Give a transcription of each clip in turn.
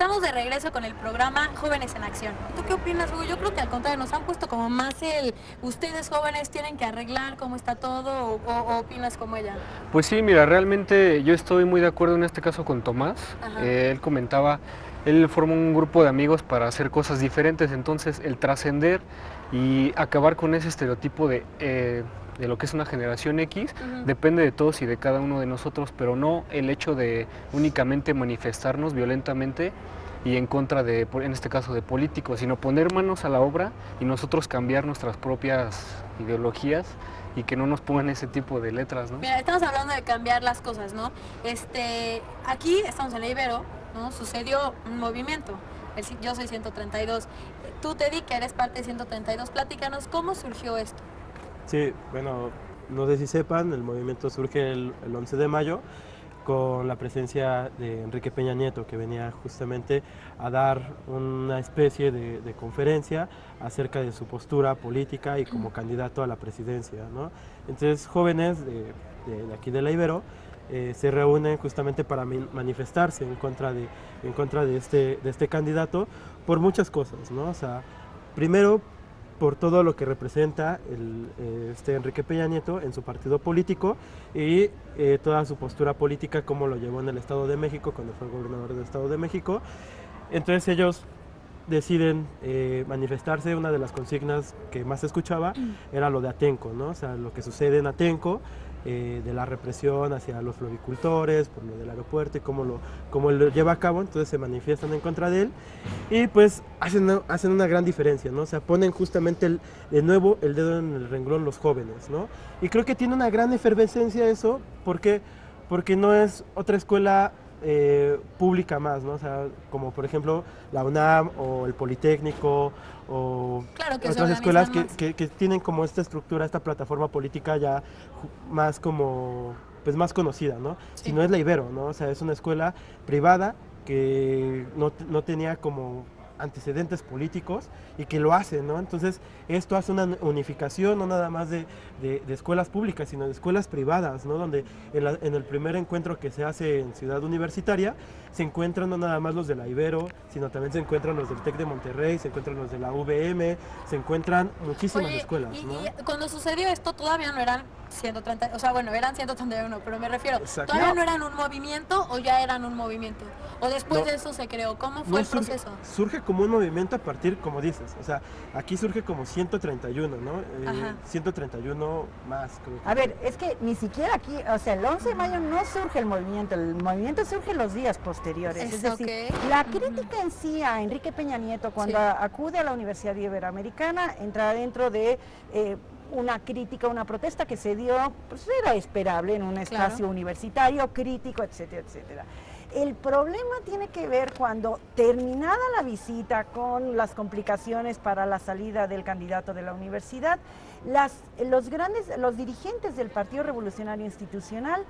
Estamos de regreso con el programa Jóvenes en Acción. ¿Tú qué opinas, Hugo? Yo creo que al contrario, nos han puesto como más ustedes jóvenes tienen que arreglar cómo está todo, o opinas como ella. Pues sí, mira, realmente yo estoy muy de acuerdo en este caso con Tomás. Ajá. Él comentaba, él formó un grupo de amigos para hacer cosas diferentes, entonces el trascender y acabar con ese estereotipo de lo que es una generación X, depende de todos y de cada uno de nosotros, pero no el hecho de únicamente manifestarnos violentamente y en contra de, en este caso, de políticos, sino poner manos a la obra y nosotros cambiar nuestras propias ideologías y que no nos pongan ese tipo de letras, ¿no? Mira, estamos hablando de cambiar las cosas, ¿no? Aquí estamos en la Ibero, ¿no? Sucedió un movimiento, yo soy 132. Tú, Teddy, que eres parte de 132, platícanos, ¿cómo surgió esto? Sí, bueno, no sé si sepan, el movimiento surge el 11 de mayo con la presencia de Enrique Peña Nieto, que venía justamente a dar una especie de conferencia acerca de su postura política y como candidato a la presidencia, ¿no? Entonces, jóvenes de aquí de la Ibero se reúnen justamente para manifestarse en contra de este candidato por muchas cosas, ¿no? O sea, primero, por todo lo que representa este Enrique Peña Nieto en su partido político y toda su postura política, como lo llevó en el Estado de México, cuando fue gobernador del Estado de México. Entonces ellos deciden manifestarse. Una de las consignas que más se escuchaba era lo de Atenco, ¿no? O sea, lo que sucede en Atenco, de la represión hacia los floricultores, por lo del aeropuerto y cómo lo lleva a cabo. Entonces se manifiestan en contra de él y pues hacen una gran diferencia, ¿no? O sea, ponen justamente de nuevo el dedo en el renglón los jóvenes, ¿no? Y creo que tiene una gran efervescencia eso, porque no es otra escuela pública más, ¿no? O sea, como por ejemplo la UNAM o el Politécnico o Claro que otras escuelas que tienen como esta estructura, esta plataforma política ya más como, pues más conocida, ¿no? Sí. Si no es la Ibero, ¿no? O sea, es una escuela privada que no tenía como antecedentes políticos y que lo hace, ¿no? Entonces esto hace una unificación no nada más de escuelas públicas, sino de escuelas privadas, ¿no? Donde en el primer encuentro que se hace en Ciudad Universitaria se encuentran no nada más los de la Ibero, sino también se encuentran los del TEC de Monterrey, se encuentran los de la UVM, se encuentran muchísimas escuelas, ¿no? Y cuando sucedió esto todavía no eran 130, o sea, bueno, eran 131, pero me refiero, Exacto. ¿todavía no eran un movimiento o ya eran un movimiento? ¿O después de eso se creó? ¿Cómo fue el proceso? Surge como un movimiento a partir, como dices, o sea, aquí surge como 131, ¿no? 131 más, creo que. A ver, es que ni siquiera aquí, o sea, el 11 de mayo no surge el movimiento surge los días posteriores. Es decir, la crítica en sí a Enrique Peña Nieto cuando acude a la Universidad Iberoamericana entra dentro de una crítica, una protesta que se dio, pues era esperable en un espacio universitario, crítico, etcétera, etcétera. El problema tiene que ver cuando, terminada la visita con las complicaciones para la salida del candidato de la universidad, los dirigentes del Partido Revolucionario Institucional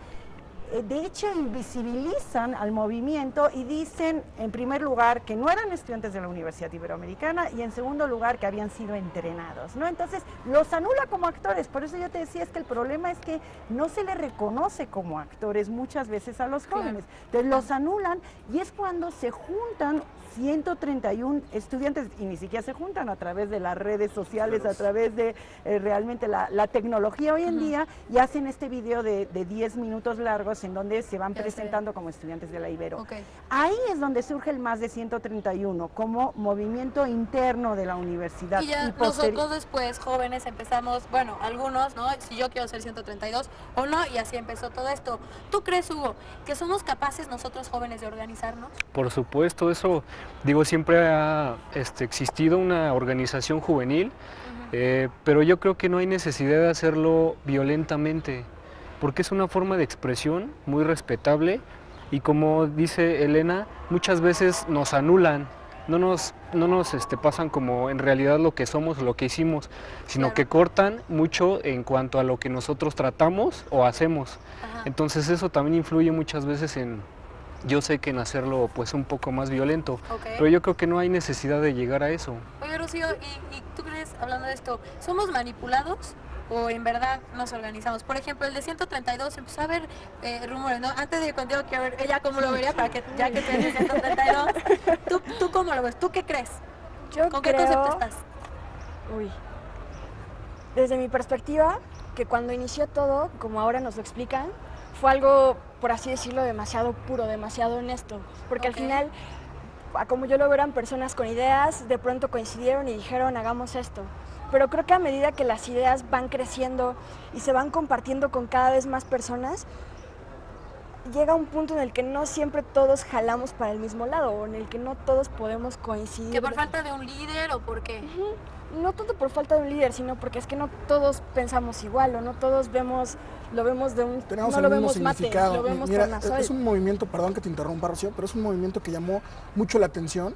de hecho invisibilizan al movimiento y dicen en primer lugar que no eran estudiantes de la Universidad Iberoamericana y en segundo lugar que habían sido entrenados, ¿no? Entonces los anula como actores. Por eso yo te decía, es que el problema es que no se les reconoce como actores muchas veces a los jóvenes. Entonces los anulan y es cuando se juntan 131 estudiantes y ni siquiera se juntan a través de las redes sociales, a través de realmente la tecnología hoy en día, y hacen este video de 10 minutos largos en donde se van presentando como estudiantes de la Ibero. Ahí es donde surge el más de 131 como movimiento interno de la universidad. Y ya nosotros después, jóvenes, empezamos, bueno, algunos, ¿no? Si yo quiero ser 132 o no, y así empezó todo esto. ¿Tú crees, Hugo, que somos capaces nosotros jóvenes de organizarnos? Por supuesto, eso, digo, siempre ha existido una organización juvenil, pero yo creo que no hay necesidad de hacerlo violentamente, porque es una forma de expresión muy respetable y, como dice Elena, muchas veces nos anulan, no nos pasan como en realidad lo que somos, lo que hicimos, sino que cortan mucho en cuanto a lo que nosotros tratamos o hacemos. Entonces eso también influye muchas veces en, yo sé que en hacerlo pues un poco más violento, pero yo creo que no hay necesidad de llegar a eso. Oye, Rocío, ¿y tú crees, hablando de esto, somos manipulados o en verdad nos organizamos. Por ejemplo, el de 132 empezó a haber rumores, ¿no? Antes de ir contigo, quiero ver ella cómo lo vería, para que ya que tú eres de 132, ¿tú cómo lo ves? ¿Tú qué crees? ¿Con qué concepto estás? Uy. Desde mi perspectiva, que cuando inició todo, como ahora nos lo explican, fue algo, por así decirlo, demasiado puro, demasiado honesto. Porque al final, como yo lo veo, eran personas con ideas, de pronto coincidieron y dijeron, hagamos esto. Pero creo que a medida que las ideas van creciendo y se van compartiendo con cada vez más personas, llega un punto en el que no siempre todos jalamos para el mismo lado, o en el que no todos podemos coincidir. ¿Que por falta de un líder o por qué? No tanto por falta de un líder, sino porque es que no todos pensamos igual, o no todos lo vemos de un... Tenemos no lo el mismo vemos mate, significado. lo vemos Mira, tornasol. es un movimiento, perdón que te interrumpa, Rocío, pero es un movimiento que llamó mucho la atención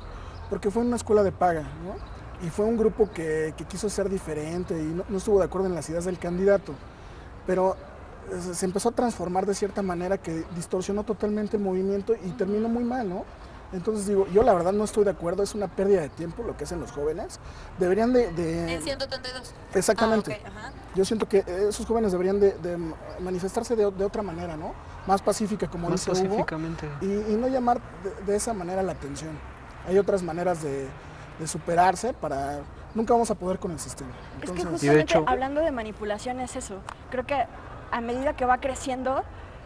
porque fue una escuela de paga, ¿no? Y fue un grupo que quiso ser diferente y no estuvo de acuerdo en las ideas del candidato, pero se empezó a transformar de cierta manera que distorsionó totalmente el movimiento y terminó muy mal, ¿no? Entonces digo, yo la verdad no estoy de acuerdo, es una pérdida de tiempo lo que hacen los jóvenes. Deberían En 132. Exactamente. Ah, okay, yo siento que esos jóvenes deberían de manifestarse de otra manera, ¿no? Más pacífica, como más dice Hugo, pacíficamente. y no llamar de esa manera la atención. Hay otras maneras de superarse para... Nunca vamos a poder con el sistema. Entonces, es que y de justamente hecho, hablando de manipulación es eso. Creo que a medida que va creciendo,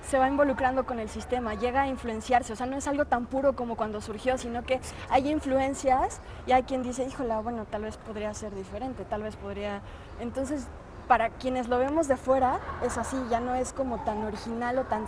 se va involucrando con el sistema, llega a influenciarse, o sea, no es algo tan puro como cuando surgió, sino que hay influencias y hay quien dice, híjole, bueno, tal vez podría ser diferente, tal vez podría... Entonces, para quienes lo vemos de fuera, es así, ya no es como tan original o tan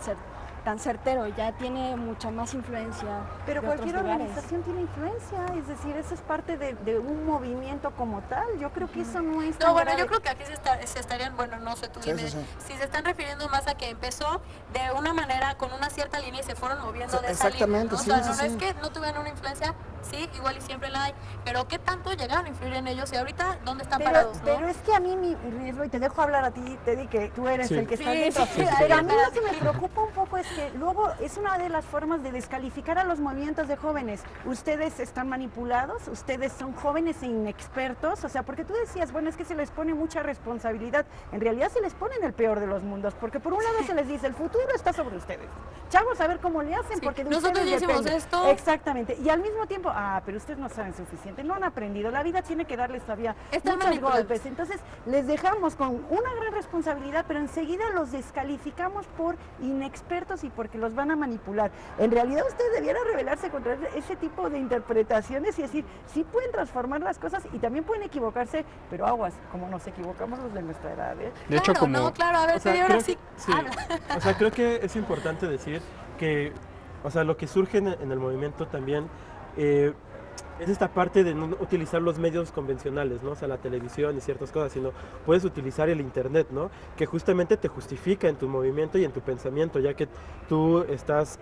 certero, ya tiene mucha más influencia. Pero de cualquier otros lugares. organización tiene influencia, es decir, eso es parte de un movimiento como tal. Yo creo que eso no es tan No, bueno, grave. yo creo que aquí se estarían, bueno, no sé, tú dime, si se están refiriendo más a que empezó de una manera, con una cierta línea y se fueron moviendo de esa línea, ¿no? O sea, no es que no tuvieran una influencia, sí, igual y siempre la hay, pero ¿qué tanto llegaron a influir en ellos y ahorita dónde están parados, no? Pero es que a mí, mi riesgo, y te dejo hablar a ti, Teddy, que tú eres el que está dentro. sí, Pero a mí lo que me preocupa un poco es que luego es una de las formas de descalificar a los movimientos de jóvenes. Ustedes están manipulados, ustedes son jóvenes e inexpertos, o sea, porque tú decías, bueno, es que se les pone mucha responsabilidad. En realidad se les pone en el peor de los mundos, porque por un lado se les dice, el futuro está sobre ustedes. Chavos, a ver cómo le hacen, porque de nosotros ustedes decimos depende. esto. Exactamente. Y al mismo tiempo, pero ustedes no saben suficiente, no han aprendido. La vida tiene que darles todavía Están muchos manipulados. golpes. Entonces, les dejamos con una gran responsabilidad, pero enseguida los descalificamos por inexpertos y porque los van a manipular. En realidad, ustedes debieran rebelarse contra ese tipo de interpretaciones y decir, sí pueden transformar las cosas y también pueden equivocarse, pero aguas, como nos equivocamos los de nuestra edad, ¿eh? de hecho, como... No, claro, a ver, O sea, Teddy, ahora creo sí, sí. habla. O sea, creo que es importante decir que, o sea, lo que surge en el movimiento también es esta parte de no utilizar los medios convencionales, ¿no? O sea, la televisión y ciertas cosas, sino puedes utilizar el internet, ¿no? Que justamente te justifica en tu movimiento y en tu pensamiento, ya que tú estás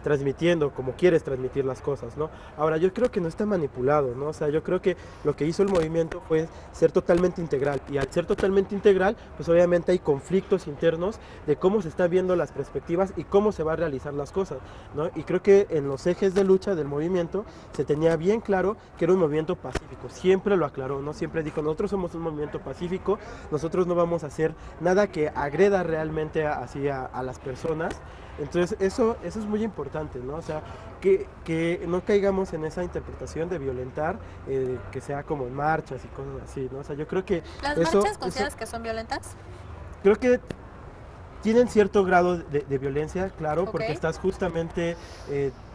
transmitiendo como quieres transmitir las cosas, ¿no? Ahora, yo creo que no está manipulado, ¿no? O sea, yo creo que lo que hizo el movimiento fue ser totalmente integral, y al ser totalmente integral, pues obviamente hay conflictos internos de cómo se están viendo las perspectivas y cómo se va a realizar las cosas, ¿no? Y creo que en los ejes de lucha del movimiento se tenía bien claro que era un movimiento pacífico, siempre lo aclaró, ¿no? Siempre dijo, nosotros somos un movimiento pacífico, nosotros no vamos a hacer nada que agreda realmente así a las personas. Entonces eso es muy importante, ¿no? O sea, que no caigamos en esa interpretación de violentar, que sea como en marchas y cosas así, ¿no? O sea, yo creo que ¿Las marchas consideras que son violentas? creo que tienen cierto grado de violencia, claro, porque Ok. estás justamente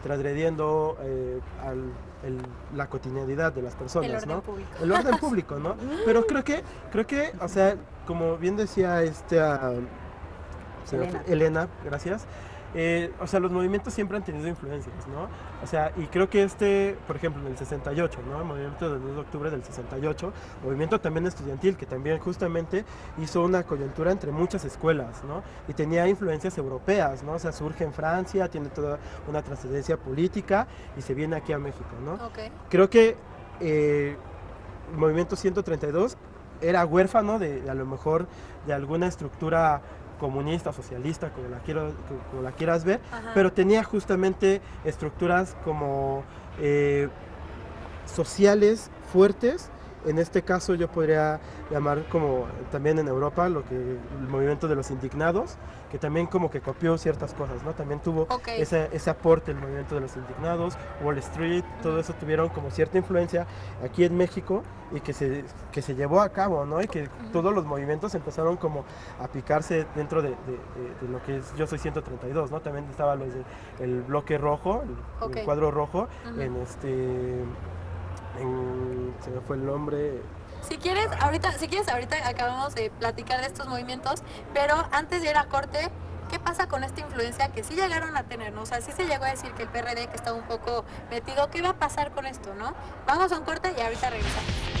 transgrediendo la cotidianidad de las personas, El orden ¿no? público. El orden público, ¿no? Pero creo que, o sea, como bien decía Elena, gracias. O sea, los movimientos siempre han tenido influencias, ¿no? O sea, y creo que por ejemplo, en el 68, ¿no? El movimiento del 2 de octubre del 68, movimiento también estudiantil, que también justamente hizo una coyuntura entre muchas escuelas, ¿no? Y tenía influencias europeas, ¿no? O sea, surge en Francia, tiene toda una trascendencia política y se viene aquí a México, ¿no? Okay. Creo que el movimiento 132 era huérfano a lo mejor de alguna estructura comunista, socialista, como la quieras ver, Ajá. pero tenía justamente estructuras como sociales fuertes En este caso yo podría llamar como también en Europa lo que el movimiento de los indignados, que también como que copió ciertas cosas, ¿no? También tuvo ese aporte el movimiento de los indignados, Wall Street, todo eso tuvieron como cierta influencia aquí en México y que se llevó a cabo, ¿no? Y que todos los movimientos empezaron como a picarse dentro de lo que es Yo Soy 132, ¿no? También estaba los de el bloque rojo, el cuadro rojo, se me fue el nombre. Si quieres, ahorita acabamos de platicar de estos movimientos, pero antes de ir a corte, ¿qué pasa con esta influencia que sí llegaron a tener, ¿no? O sea, sí se llegó a decir que el PRD que estaba un poco metido, ¿qué va a pasar con esto, no? Vamos a un corte y ahorita regresamos.